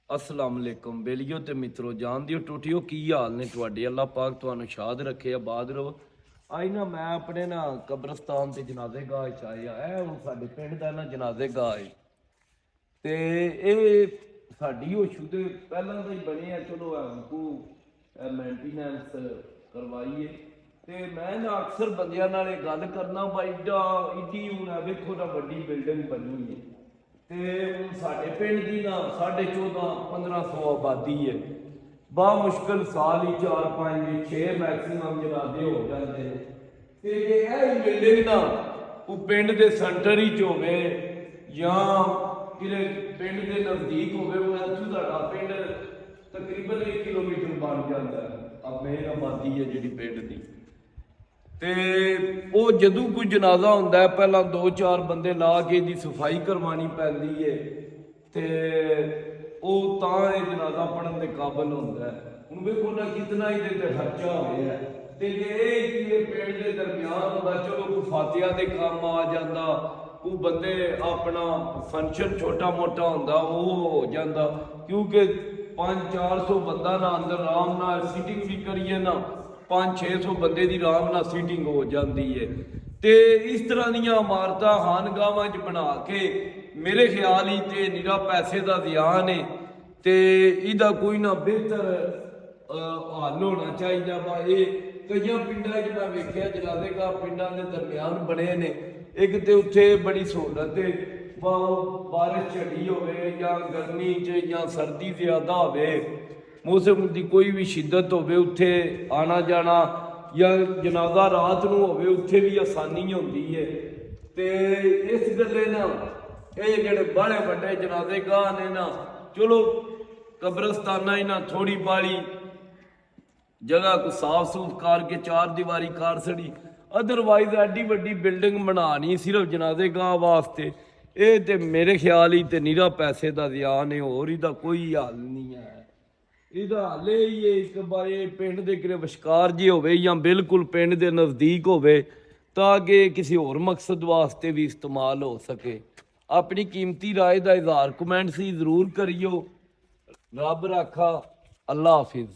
अस्सलाम वालेकुम बेलियो ते मित्रों जान दियो टूटियो की हाल ने तुहाडे। अल्लाह पाक तुहानू शाद रखे आबाद रहो। आई ना मैं अपने ना कब्रस्तान ते जनाजे गाह च आया है। हुण साडे पिंड दा ना जनाजे गाह है ते ਇਹ ਸਾਡੀ ਉਹ ਸ਼ੁੱਧ ਪਹਿਲਾਂ ਦਾ ਹੀ ਬਣੇ ਆ। ਚਲੋ ਹਮਕੂ ਮੇਨਟੇਨੈਂਸ ਕਰਵਾਈਏ ਤੇ ਮੈਂ ਨਾ ਅਕਸਰ ਬੰਦਿਆਂ ਨਾਲ ਇਹ ਗੱਲ ਕਰਨਾ ਬਾਈ ਇੱਡੀ ਹੁਣ ਵੇਖੋ ਨਾ ਵੱਡੀ ਬਿਲਡਿੰਗ ਬਣੀ ਹੈ ਤੇ ਹੁਣ ਸਾਡੇ ਪਿੰਡ ਦੀ ਨਾ 14,500-1500 ਆਬਾਦੀ ਹੈ। ਬਾ ਮੁਸ਼ਕਿਲ ਸਾਲ ਹੀ 4-5 6 ਮੈਕਸਿਮਮ ਜਨਾਜ਼ੇ ਹੋ ਜਾਂਦੇ ਨੇ ਤੇ ਜੇ ਇਹ ਬਿਲਡਿੰਗ ਨਾ ਉਹ ਪਿੰਡ ਦੇ ਸੈਂਟਰ ਹੀ ਚ ਹੋਵੇ ਜਾਂ ਕਿਤੇ ਪਿੰਡ ਦੇ ਨਜ਼ਦੀਕ ਹੋਵੇ, ਉਹ ਇੱਥੋਂ ਸਾਡਾ ਪਿੰਡ ਤਕਰੀਬਨ 1 ਕਿਲੋਮੀਟਰ ਬਣ ਜਾਂਦਾ ਹੈ। ਮੇਨ ਆਬਾਦੀ ਹੈ ਜਿਹੜੀ ਪਿੰਡ ਦੀ ਤੇ ਉਹ ਜਦੋਂ ਕੋਈ ਜਨਾਜ਼ਾ ਹੁੰਦਾ ਹੈ ਪਹਿਲਾਂ 2-4 ਬੰਦੇ ਲਾ ਕੇ ਇਹਦੀ ਸਫਾਈ ਕਰਵਾਉਣੀ ਪੈਂਦੀ ਹੈ ਤੇ ਉਹ ਤਾਂ ਇਹ ਜਨਾਜ਼ਾ ਪੜ੍ਹਨ ਦੇ ਕਾਬਲ ਹੁੰਦਾ ਹੈ। ਹੁਣ ਵੇਖੋ ਨਾ ਕਿਤਨਾ ਇਹਦੇ ਤੇ ਖਰਚਾ ਹੋਇਆ ਤੇ ਜੇ ਇਹ ਪਿੰਡ ਦੇ ਦਰਮਿਆਨ ਹੁੰਦਾ ਚਲੋ ਕੋਈ ਫਾਤਿਹਾ ਦੇ ਕੰਮ ਆ ਜਾਂਦਾ, ਉਹ ਬੰਦੇ ਆਪਣਾ ਫੰਕਸ਼ਨ ਛੋਟਾ ਮੋਟਾ ਹੁੰਦਾ ਉਹ ਹੋ ਜਾਂਦਾ, ਕਿਉਂਕਿ 500-400 ਬੰਦਾ ਨਾ ਅੰਦਰ ਆਰਾਮ ਨਾਲ ਸੀਟਿੰਗ ਵੀ ਕਰੀਏ ਨਾ 500-600 ਬੰਦੇ ਦੀ ਆਰਾਮ ਨਾਲ ਸੀਟਿੰਗ ਹੋ ਜਾਂਦੀ ਹੈ। ਤੇ ਇਸ ਤਰ੍ਹਾਂ ਦੀਆਂ ਇਮਾਰਤਾਂ ਖਾਨਗਾਹਾਂ 'ਚ ਬਣਾ ਕੇ ਮੇਰੇ ਖਿਆਲ ਹੀ ਤੇ ਨਿਰਾ ਪੈਸੇ ਦਾ ਜ਼ਿਆਨ ਹੈ ਤੇ ਇਹਦਾ ਕੋਈ ਨਾ ਬਿਹਤਰ ਹੱਲ ਹੋਣਾ ਚਾਹੀਦਾ ਵਾ। ਇਹ ਕਈਆਂ ਪਿੰਡਾਂ 'ਚ ਮੈਂ ਵੇਖਿਆ ਜਨਾਜ਼ੇਗਾਹ ਪਿੰਡਾਂ ਦੇ ਦਰਮਿਆਨ ਬਣੇ ਨੇ। ਇੱਕ ਤੇ ਉੱਥੇ ਬੜੀ ਸਹੂਲਤ ਹੈ, ਬਾਰਿਸ਼ ਝੜੀ ਹੋਵੇ ਜਾਂ ਗਰਮੀ 'ਚ ਜਾਂ ਸਰਦੀ ਜ਼ਿਆਦਾ ਹੋਵੇ, ਮੌਸਮ ਦੀ ਕੋਈ ਵੀ ਸ਼ਿੱਦਤ ਹੋਵੇ, ਉੱਥੇ ਆਣਾ ਜਾਣਾ ਜਾਂ ਜਨਾਜ਼ਾ ਰਾਤ ਨੂੰ ਹੋਵੇ ਉੱਥੇ ਵੀ ਆਸਾਨੀ ਹੁੰਦੀ ਹੈ। ਤੇ ਇਸ ਗੱਲੇ ਨਾ ਇਹ ਜਿਹੜੇ ਬਾਹਲੇ ਵੱਡੇ ਜਨਾਜ਼ੇਗਾਹ ਨੇ ਨਾ ਚਲੋ ਕਬਰਸਤਾਨਾਂ ਹੀ ਨਾ ਥੋੜੀ ਬਾਲੀ ਜਗ੍ਹਾ ਕੋ ਸਾਫ ਸੂਫ ਕਰਕੇ 4 ਦੀਵਾਰੀ ਕਰ ਛੜੀ, ਅਦਰਵਾਈਜ਼ ਐਡੀ ਵੱਡੀ ਬਿਲਡਿੰਗ ਬਣਾਣੀ ਸਿਰਫ ਜਨਾਜ਼ੇਗਾਹ ਵਾਸਤੇ ਇਹ ਤੇ ਮੇਰੇ ਖਿਆਲ ਹੀ ਤੇ ਨਿਰਾ ਪੈਸੇ ਦਾ ਜ਼ਿਆਨ ਹੈ, ਹੋਰ ਇਹਦਾ ਕੋਈ ਹੱਲ ਨਹੀਂ ਹੈ। ਇਹਦਾ ਹੱਲ ਇਹ ਹੈ ਇੱਕ ਬਾਰੇ ਪਿੰਡ ਦੇ ਕਿਤੇ ਵਿਸ਼ਕਾਰ ਜੇ ਹੋਵੇ ਜਾਂ ਬਿਲਕੁਲ ਪਿੰਡ ਦੇ ਨਜ਼ਦੀਕ ਹੋਵੇ ਤਾਂ ਕਿ ਕਿਸੇ ਹੋਰ ਮਕਸਦ ਵਾਸਤੇ ਵੀ ਇਸਤੇਮਾਲ ਹੋ ਸਕੇ। ਆਪਣੀ ਕੀਮਤੀ ਰਾਏ ਦਾ ਇਜ਼ਹਾਰ ਕਮੈਂਟ ਸੀ ਜ਼ਰੂਰ ਕਰਿਓ। ਰੱਬ ਰਾਖਾ। ਅੱਲਾ ਹਾਫਿਜ਼।